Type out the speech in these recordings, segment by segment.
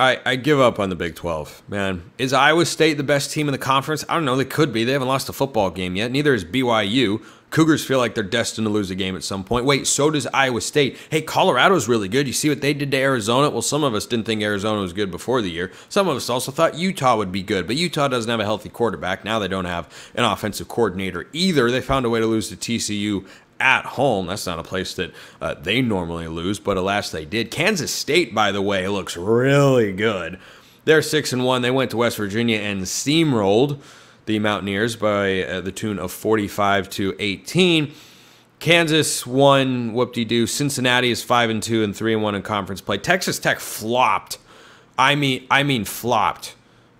I give up on the Big 12, man. Is Iowa State the best team in the conference? I don't know. They could be. They haven't lost a football game yet. Neither is BYU. Cougars feel like they're destined to lose a game at some point. Wait, so does Iowa State. Hey, Colorado's really good. You see what they did to Arizona? Well, some of us didn't think Arizona was good before the year. Some of us also thought Utah would be good, but Utah doesn't have a healthy quarterback. Now they don't have an offensive coordinator either. They found a way to lose to TCU at home. That's not a place that they normally lose, but alas, they did. Kansas State, by the way, looks really good. They're 6-1. They went to West Virginia and steamrolled the Mountaineers by the tune of 45-18. Kansas won, whoop-de-doo. Cincinnati is 5-2 and 3-1 in conference play. Texas Tech flopped. I mean flopped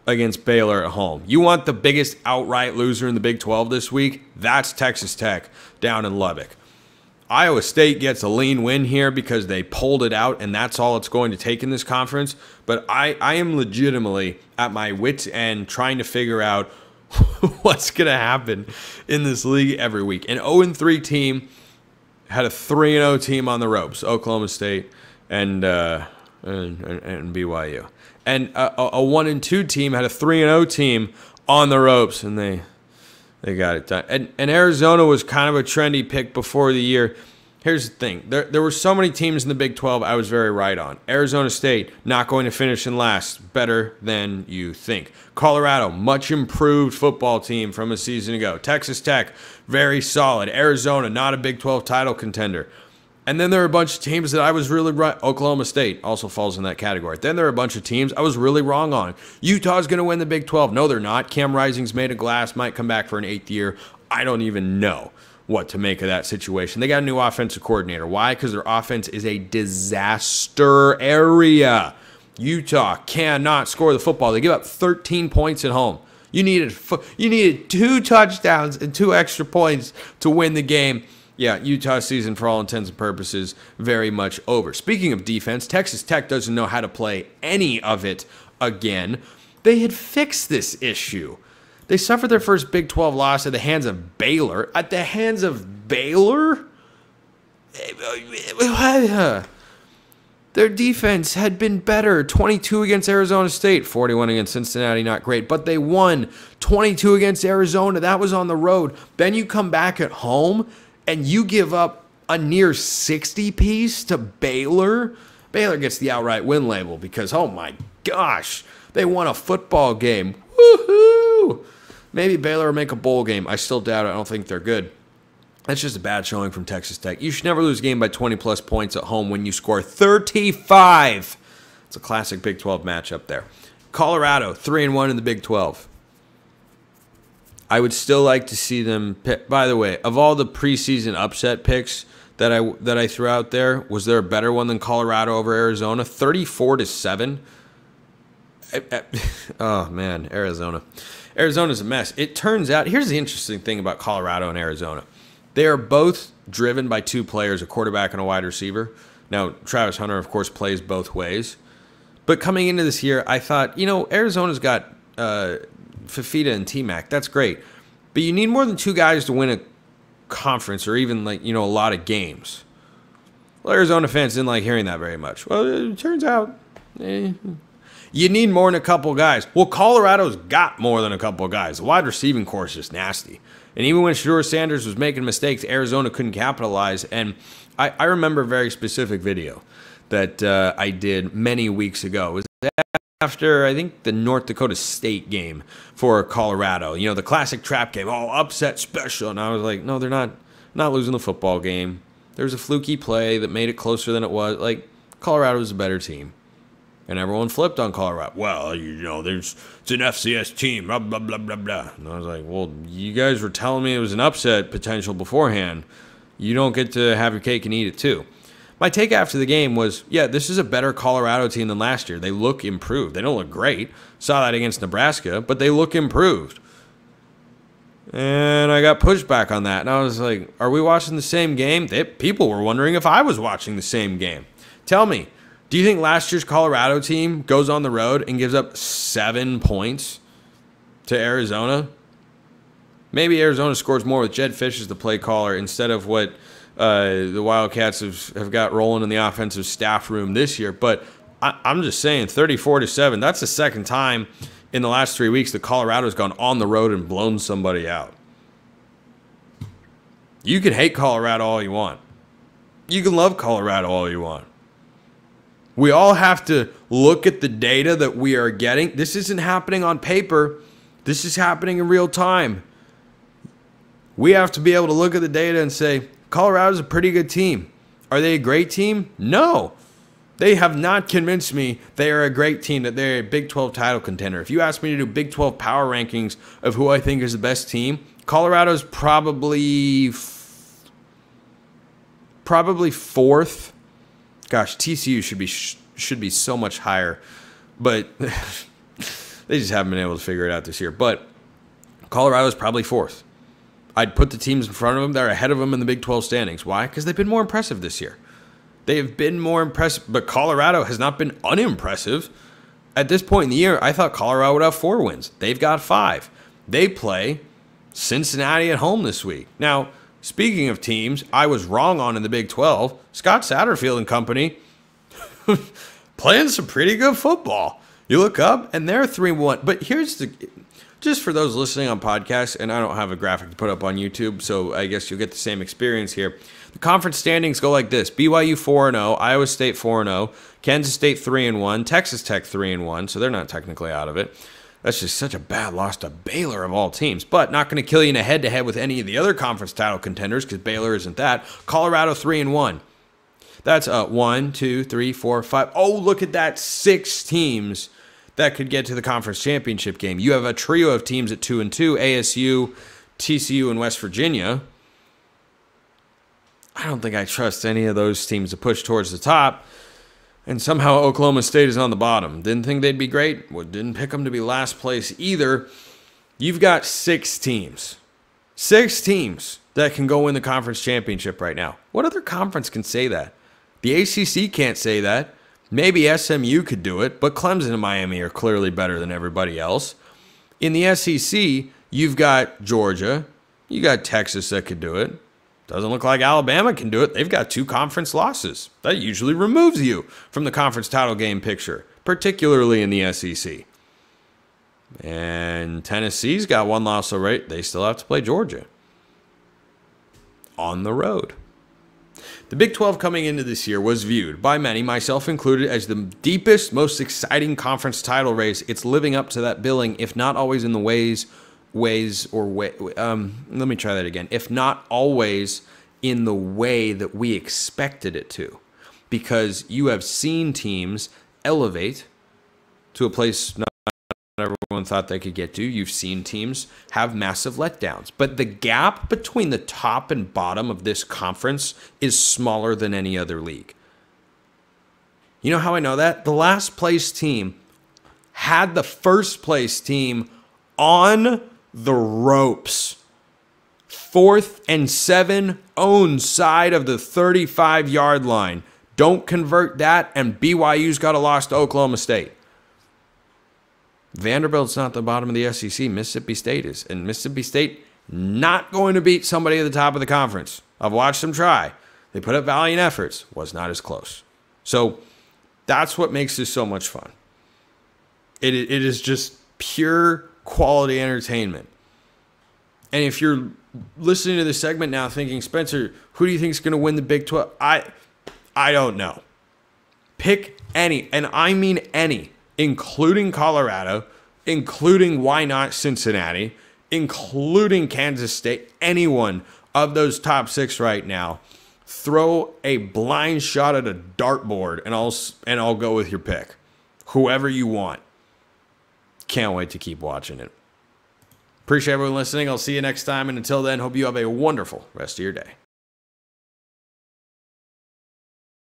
against Baylor at home. You want the biggest outright loser in the Big 12 this week? That's Texas Tech down in Lubbock. Iowa State gets a lean win here because they pulled it out, and that's all it's going to take in this conference. But I am legitimately at my wit's end trying to figure out what's going to happen in this league every week. An 0-3 team had a 3-0 team on the ropes, Oklahoma State and BYU. And a 1-2 team had a 3-0 team on the ropes, and they got it done. And Arizona was kind of a trendy pick before the year. Here's the thing. There were so many teams in the Big 12 I was very right on. Arizona State, not going to finish in last. Better than you think. Colorado, much improved football team from a season ago. Texas Tech, very solid. Arizona, not a Big 12 title contender. And then there are a bunch of teams that I was really right. Oklahoma State also falls in that category. Then there are a bunch of teams I was really wrong on. Utah's going to win the Big 12. No, they're not. Cam Rising's made of glass, might come back for an 8th year. I don't even know what to make of that situation. They got a new offensive coordinator. Why? Because their offense is a disaster area. Utah cannot score the football. They give up 13 points at home. You needed 2 touchdowns and 2 extra points to win the game. Yeah, Utah's season, for all intents and purposes, very much over. Speaking of defense, Texas Tech doesn't know how to play any of it again. They had fixed this issue. They suffered their first Big 12 loss at the hands of Baylor. At the hands of Baylor? Their defense had been better. 22 against Arizona State, 41 against Cincinnati, not great. But they won 22 against Arizona. That was on the road. Then you come back at home and you give up a near 60 piece to Baylor. Baylor gets the outright win label because, oh my gosh, they won a football game. Woohoo! Maybe Baylor will make a bowl game. I still doubt it. I don't think they're good. That's just a bad showing from Texas Tech. You should never lose a game by 20-plus points at home when you score 35. It's a classic Big 12 matchup there. Colorado, 3-1 in the Big 12. I would still like to see them pick. By the way, of all the preseason upset picks that I threw out there, was there a better one than Colorado over Arizona? 34-7. Oh man, Arizona. Arizona's a mess. It turns out, here's the interesting thing about Colorado and Arizona. They are both driven by 2 players, a quarterback and a wide receiver. Now, Travis Hunter, of course, plays both ways. But coming into this year, I thought, Arizona's got Fafita and T-Mac. That's great. But you need more than 2 guys to win a conference or even, a lot of games. Well, Arizona fans didn't like hearing that very much. Well, it turns out you need more than a couple guys. Well, Colorado's got more than a couple guys. The wide receiving core is just nasty. And even when Shedeur Sanders was making mistakes, Arizona couldn't capitalize. And I remember a very specific video that I did many weeks ago. It was after, I think, the North Dakota State game for Colorado. The classic trap game. Oh, upset special. And I was like, no, they're not losing the football game. There was a fluky play that made it closer than it was. Colorado was a better team. And everyone flipped on Colorado. Well, it's an FCS team, blah, blah, blah, blah, blah. And I was like, well, you guys were telling me it was an upset potential beforehand. You don't get to have your cake and eat it too. My take after the game was, yeah, this is a better Colorado team than last year. They look improved. They don't look great. Saw that against Nebraska, but they look improved. And I got pushback on that. And I was like, are we watching the same game? People were wondering if I was watching the same game. Tell me. Do you think last year's Colorado team goes on the road and gives up 7 points to Arizona? Maybe Arizona scores more with Jed Fish as the play caller instead of what the Wildcats have got rolling in the offensive staff room this year. But I'm just saying 34-7. That's the second time in the last 3 weeks that Colorado's gone on the road and blown somebody out. You can hate Colorado all you want. You can love Colorado all you want. We all have to look at the data that we are getting. This isn't happening on paper. This is happening in real time. We have to be able to look at the data and say, Colorado's a pretty good team. Are they a great team? No. They have not convinced me they are a great team, that they're a Big 12 title contender. If you ask me to do Big 12 power rankings of who I think is the best team, Colorado's probably fourth. Gosh, TCU should be so much higher, but they just haven't been able to figure it out this year. But Colorado's probably fourth. I'd put the teams in front of them. They're ahead of them in the Big 12 standings. Why? Because they've been more impressive this year. They have been more impressive, but Colorado has not been unimpressive. At this point in the year, I thought Colorado would have 4 wins. They've got 5. They play Cincinnati at home this week. Now, speaking of teams I was wrong on in the Big 12, Scott Satterfield and company playing some pretty good football. You look up, and they're 3-1. But here's the... Just for those listening on podcasts, and I don't have a graphic to put up on YouTube, so I guess you'll get the same experience here. The conference standings go like this. BYU 4-0, Iowa State 4-0, Kansas State 3-1, Texas Tech 3-1, so they're not technically out of it. That's just such a bad loss to Baylor of all teams, but not going to kill you in a head-to-head with any of the other conference title contenders because Baylor isn't that. Colorado 3-1. That's 1, 2, 3, 4, 5. Oh, look at that. 6 teams that could get to the conference championship game. You have a trio of teams at 2-2, ASU, TCU, and West Virginia. I don't think I trust any of those teams to push towards the top. And somehow Oklahoma State is on the bottom. Didn't think they'd be great. Well, didn't pick them to be last place either. You've got 6 teams. 6 teams that can go win the conference championship right now. What other conference can say that? The ACC can't say that. Maybe SMU could do it, but Clemson and Miami are clearly better than everybody else. In the SEC, you've got Georgia. You got Texas that could do it. Doesn't look like Alabama can do it. They've got 2 conference losses. That usually removes you from the conference title game picture, particularly in the SEC. And Tennessee's got 1 loss already. They still have to play Georgia on the road. The Big 12 coming into this year was viewed by many, myself included, as the deepest, most exciting conference title race. It's living up to that billing, if not always in the let me try that again. If not always in the way that we expected it to. Because you have seen teams elevate to a place not everyone thought they could get to. You've seen teams have massive letdowns. But the gap between the top and bottom of this conference is smaller than any other league. You know how I know that? The last place team had the first place team on the ropes. 4th and 7, own side of the 35-yard line. Don't convert that, and BYU's got a loss to Oklahoma State. Vanderbilt's not the bottom of the SEC. Mississippi State is. And Mississippi State not going to beat somebody at the top of the conference. I've watched them try. They put up valiant efforts. Was not as close. So that's what makes this so much fun. It is just pure quality entertainment. And if you're listening to this segment now thinking, Spencer, who do you think is going to win the Big 12? I don't know. Pick any, and I mean any, including Colorado, including why not Cincinnati, including Kansas State, anyone of those top 6 right now. Throw a blind shot at a dartboard, and I'll go with your pick. Whoever you want. Can't wait to keep watching it. Appreciate everyone listening. I'll see you next time, and until then, hope you have a wonderful rest of your day.